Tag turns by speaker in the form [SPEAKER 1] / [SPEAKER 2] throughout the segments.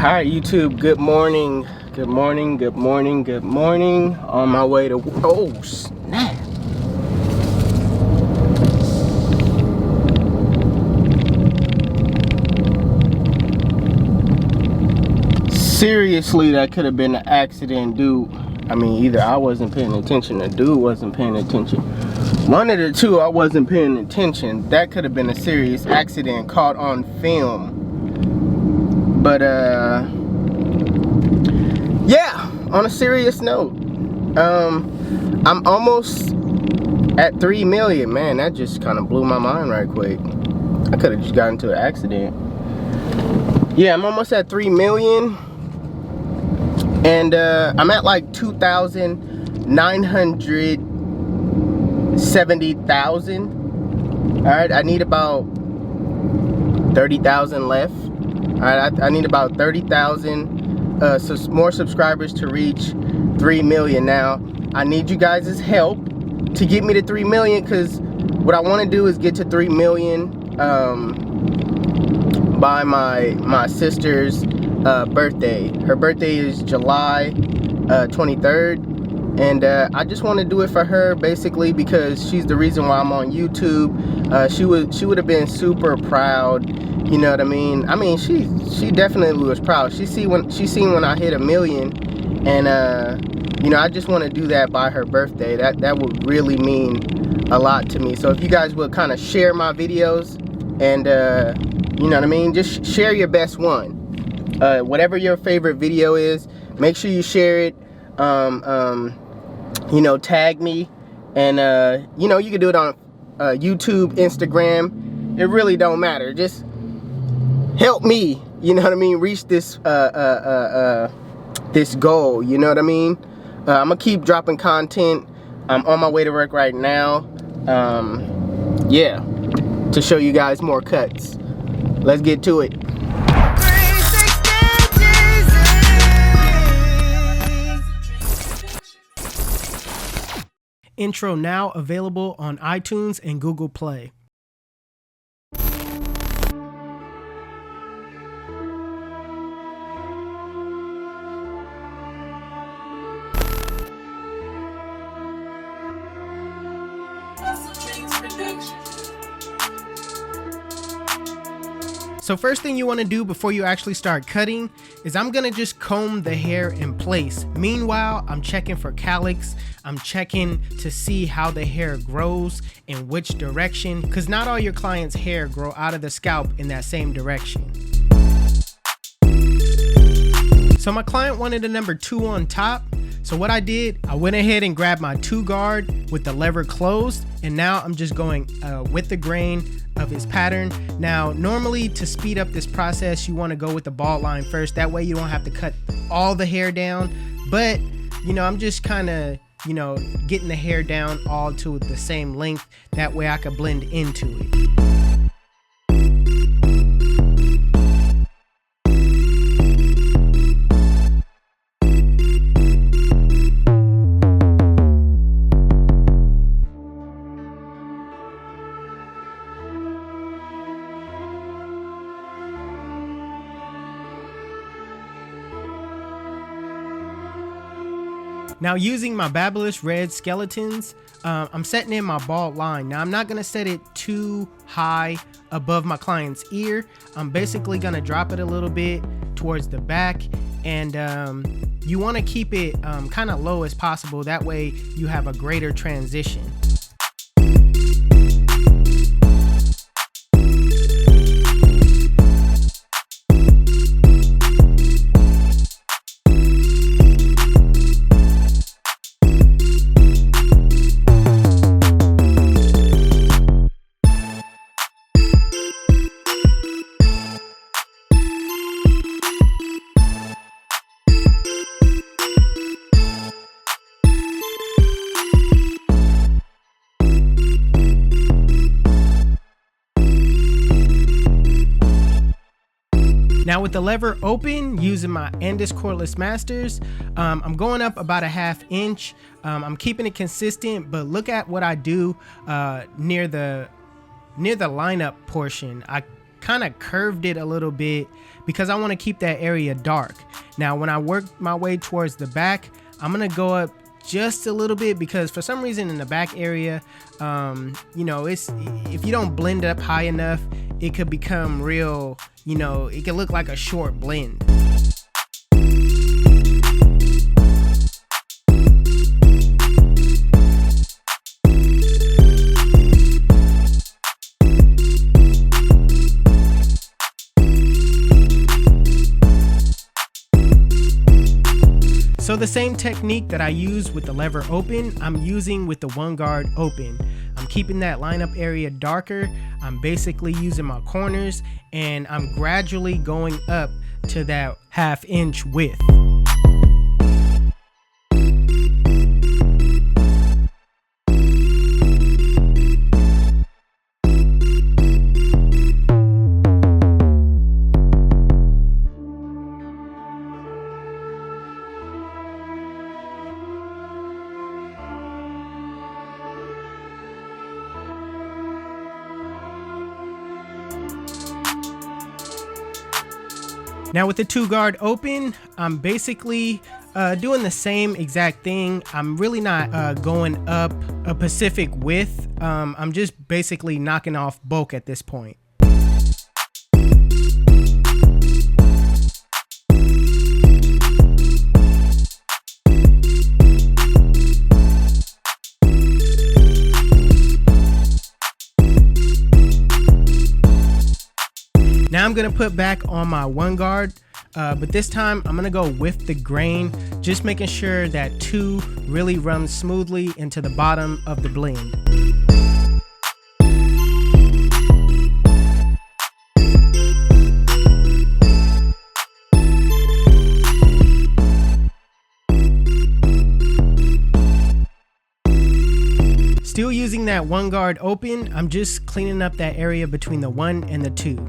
[SPEAKER 1] Hi YouTube, good morning, good morning, good morning, good morning. On my way to, oh snap. Seriously, that could have been an accident, dude. I mean, either I wasn't paying attention or dude wasn't paying attention. One of the two, I wasn't paying attention. That could have been a serious accident caught on film. But yeah, on a serious note, I'm almost at 3 million. Man, that just kind of blew my mind right quick. I could have just gotten into an accident. Yeah, I'm almost at 3 million. And I'm at like 2,970,000. All right, I need about 30,000 left. All right, I need about 30,000 more subscribers to reach 3 million. Now, I need you guys' help to get me to 3 million, because what I want to do is get to 3 million by my sister's birthday. Her birthday is July 23rd. And I just want to do it for her, basically, because she's the reason why I'm on YouTube. She would have been super proud, you know what I mean? I mean, she definitely was proud. She seen when I hit 1 million, and you know, I just want to do that by her birthday. That would really mean a lot to me. So if you guys would kind of share my videos, and you know what I mean, just share your best one. Whatever your favorite video is, make sure you share it. You know, tag me, and you know, you can do it on YouTube, Instagram. It really don't matter. Just help me, you know what I mean, reach this this goal, you know what I mean. I'm gonna keep dropping content. I'm on my way to work right now, yeah, to show you guys more cuts. Let's get to it.
[SPEAKER 2] Intro now available on iTunes and Google Play. So first thing you want to do before you actually start cutting is I'm going to just comb the hair in place. Meanwhile, I'm checking for calyx. I'm checking to see how the hair grows in which direction, because not all your clients' hair grow out of the scalp in that same direction. So my client wanted a number 2 on top. So what I did, I went ahead and grabbed my 2 guard with the lever closed, and now I'm just going with the grain of his pattern. Now, normally to speed up this process, you want to go with the ball line first. That way you don't have to cut all the hair down. But, you know, I'm just kind of, you know, getting the hair down all to the same length. That way I could blend into it. Now, using my Babyless red skeletons, I'm setting in my bald line. Now, I'm not going to set it too high above my client's ear. I'm basically going to drop it a little bit towards the back, and you want to keep it kind of low as possible. That way you have a greater transition. Now with the lever open, using my Endless Cordless Masters, I'm going up about a ½ inch. I'm keeping it consistent, but look at what I do near the lineup portion. I kind of curved it a little bit because I want to keep that area dark. Now when I work my way towards the back, I'm gonna go up just a little bit because for some reason in the back area, you know, it's, if you don't blend up high enough, it could become real, you know, it can look like a short blend. So the same technique that I use with the lever open, I'm using with the one guard open. I'm keeping that lineup area darker. I'm basically using my corners and I'm gradually going up to that 1/2 inch width. Now with the 2 guard open, I'm basically doing the same exact thing. I'm really not going up a specific width. I'm just basically knocking off bulk at this point. Now I'm gonna put back on my one guard, but this time I'm gonna go with the grain, just making sure that 2 really runs smoothly into the bottom of the blend. Still using that one guard open, I'm just cleaning up that area between the 1 and the 2.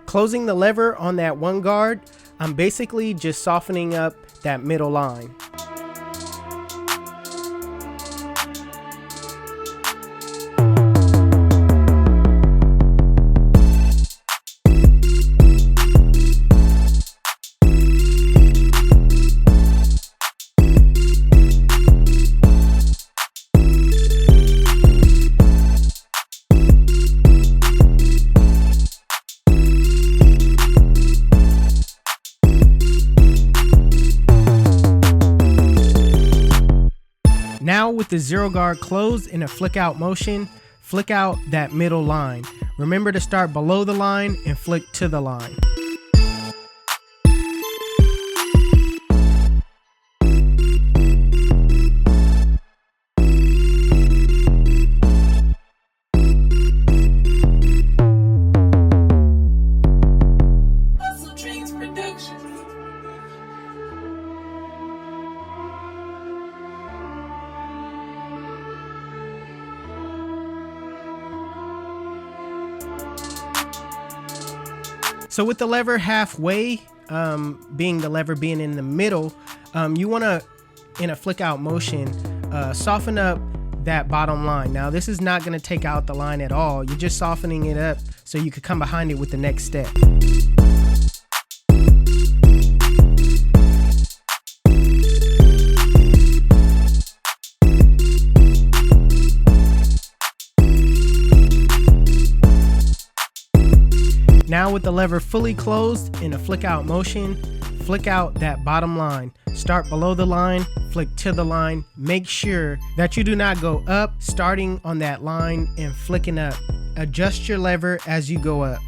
[SPEAKER 2] Closing the lever on that one guard, I'm basically just softening up that middle line. Now with the 0 guard closed in a flick out motion, flick out that middle line. Remember to start below the line and flick to the line.
[SPEAKER 3] HustleDreamProduction.
[SPEAKER 2] So with the lever halfway, being the lever being in the middle, you want to, in a flick out motion, soften up that bottom line. Now this is not going to take out the line at all. You're just softening it up so you could come behind it with the next step. Now with the lever fully closed in a flick out motion, flick out that bottom line. Start below the line, flick to the line. Make sure that you do not go up, starting on that line and flicking up. Adjust your lever as you go up.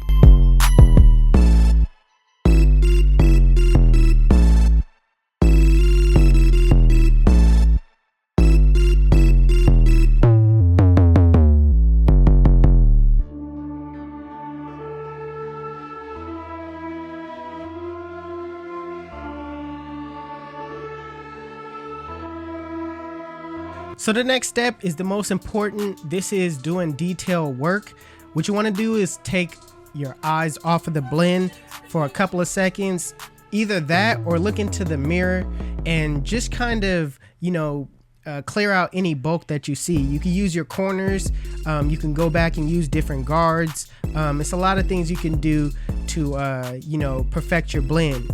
[SPEAKER 2] So the next step is the most important. This is doing detail work. What you want to do is take your eyes off of the blend for a couple of seconds. Either that or look into the mirror and just kind of, clear out any bulk that you see. You can use your corners. You can go back and use different guards. It's a lot of things you can do to, perfect your blend.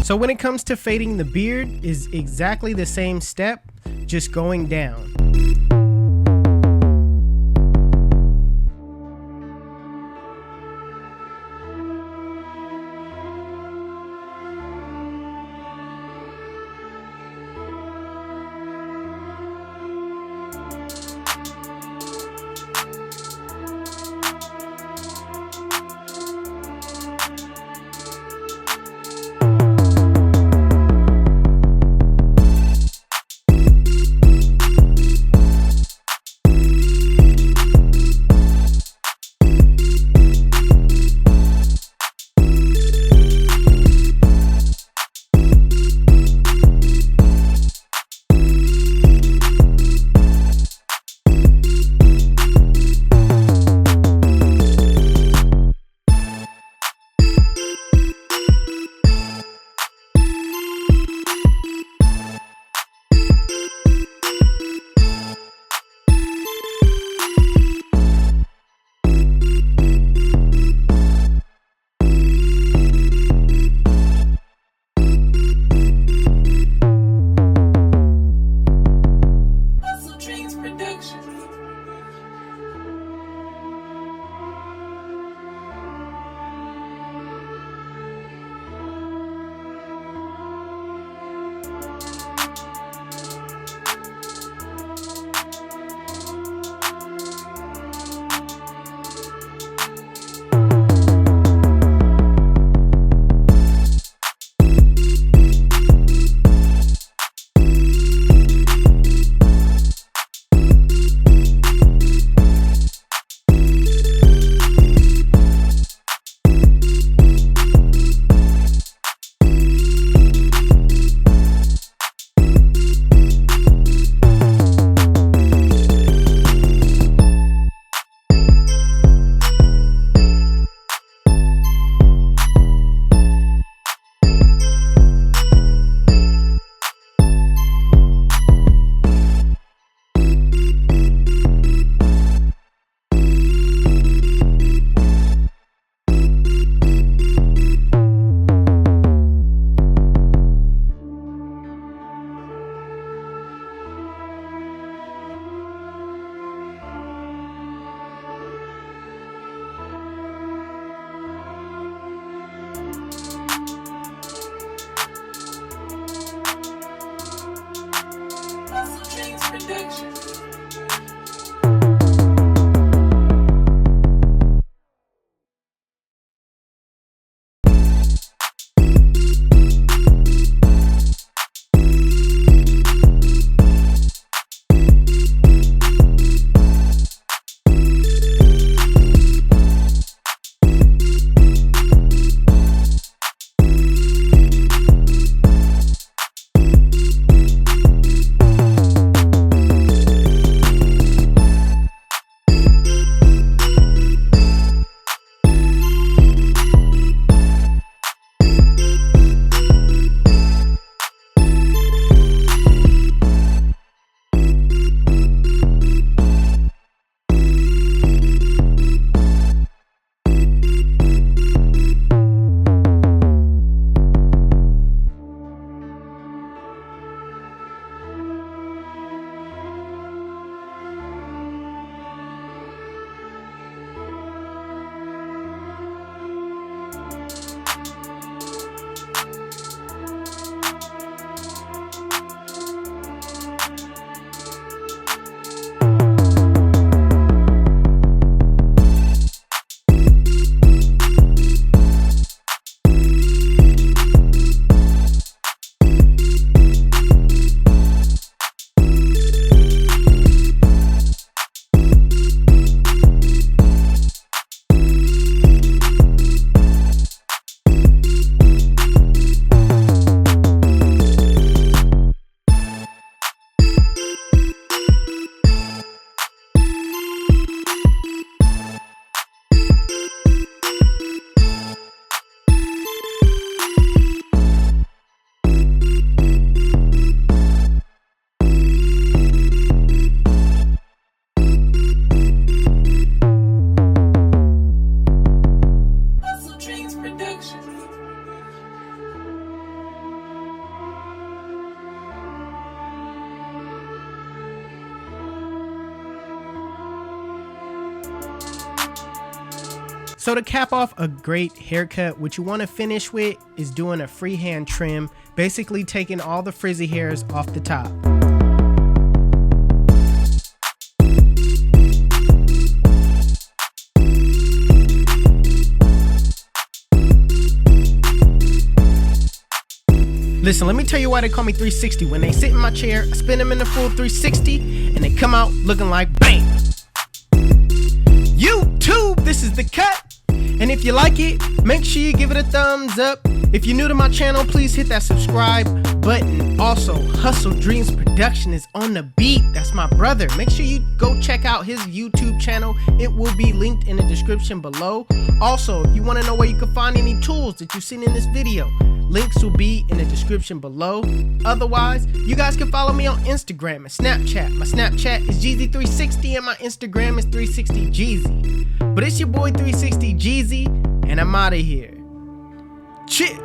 [SPEAKER 2] So when it comes to fading the beard is exactly the same step, just going down.
[SPEAKER 3] HustleDreamProduction.
[SPEAKER 2] So to cap off a great haircut, what you want to finish with is doing a freehand trim, basically taking all the frizzy hairs off the top. Listen, let me tell you why they call me 360. When they sit in my chair, I spin them in the full 360, and they come out looking like bam. YouTube, this is the cut. And if you like it, make sure you give it a thumbs up. If you're new to my channel, please hit that subscribe button. Also, Hustle Dreams Production is on the beat. That's my brother. Make sure you go check out his YouTube channel. It will be linked in the description below. Also, if you want to know where you can find any tools that you've seen in this video, links will be in the description below. Otherwise, you guys can follow me on Instagram and Snapchat. My Snapchat is Jeezy360 and my Instagram is 360Jeezy. But it's your boy 360Jeezy, and I'm out of here. Cheers.